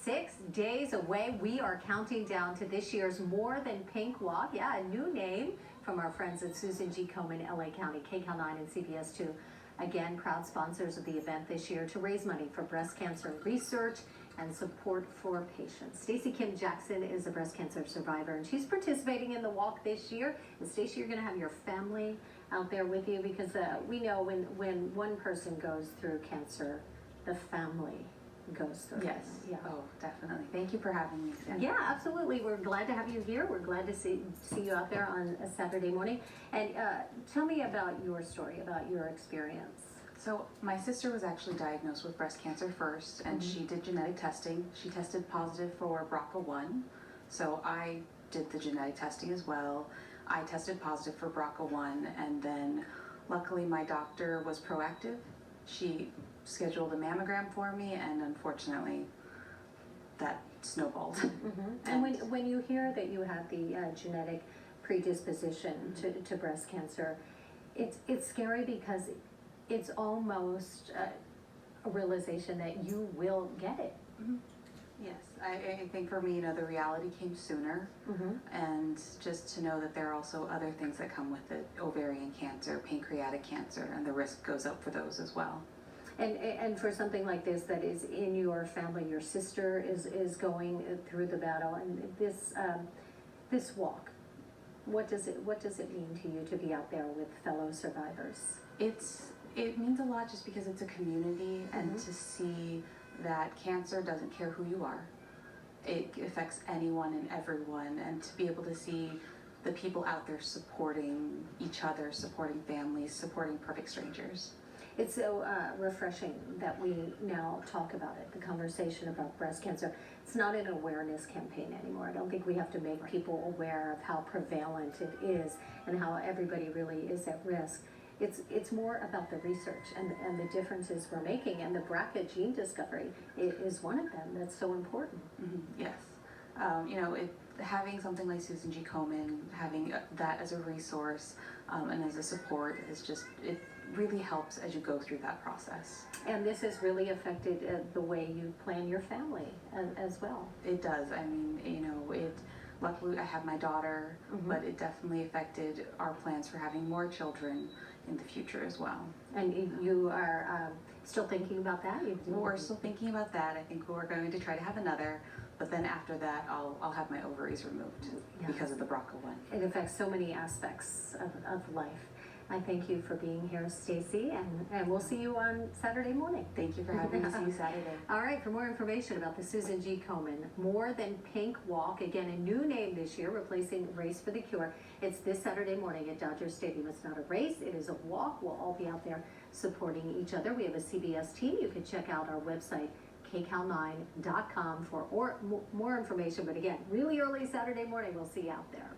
6 days away. We are counting down to this year's More Than Pink Walk. Yeah, a new name from our friends at Susan G. Komen, LA County, KCAL9 and CBS 2. Again, proud sponsors of the event this year to raise money for breast cancer research and support for patients. Stacey Kim-Jackson is a breast cancer survivor, and she's participating in the walk this year. And Stacey, you're going to have your family out there with you, because we know when one person goes through cancer, the family goes through. Yes. Yeah. Oh, definitely. Thank you for having me today. Yeah, absolutely. We're glad to have you here. We're glad to see you out there on a Saturday morning. And tell me about your story, about your experience. So my sister was actually diagnosed with breast cancer first, and she did genetic testing. She tested positive for BRCA1, so I did the genetic testing as well. I tested positive for BRCA1, and then luckily my doctor was proactive. She scheduled a mammogram for me, and unfortunately that snowballed. And when you hear that you have the genetic predisposition to breast cancer, it's scary, because it's almost a realization that you will get it. Yes, I think for me, the reality came sooner, and just to know that there are also other things that come with it: ovarian cancer, pancreatic cancer, and the risk goes up for those as well. And for something like this that is in your family, your sister is going through the battle, and this walk, what does it mean to you to be out there with fellow survivors? It means a lot, just because it's a community, and to see that cancer doesn't care who you are. It affects anyone and everyone, and to be able to see the people out there supporting each other, supporting families, supporting perfect strangers. It's so refreshing that we now talk about it, the conversation about breast cancer. It's not an awareness campaign anymore. I don't think we have to make people aware of how prevalent it is and how everybody really is at risk. It's more about the research and the differences we're making, and the BRCA gene discovery is one of them that's so important. Yes. Having something like Susan G. Komen, having that as a resource and as a support, is just, it really helps as you go through that process. And this has really affected the way you plan your family as well. It does. I mean, luckily I have my daughter, but it definitely affected our plans for having more children in the future as well. And you are still thinking about that? We're still thinking about that. I think we're going to try to have another, but then after that I'll have my ovaries removed because of the BRCA1. It affects so many aspects of life. I thank you for being here, Stacey, and we'll see you on Saturday morning. Thank you for having me. See you Saturday. All right, for more information about the Susan G. Komen More Than Pink Walk, again, a new name this year, replacing Race for the Cure. It's this Saturday morning at Dodger Stadium. It's not a race, it is a walk. We'll all be out there supporting each other. We have a CBS team. You can check out our website, KCAL9.com, for more information. But again, really early Saturday morning, we'll see you out there.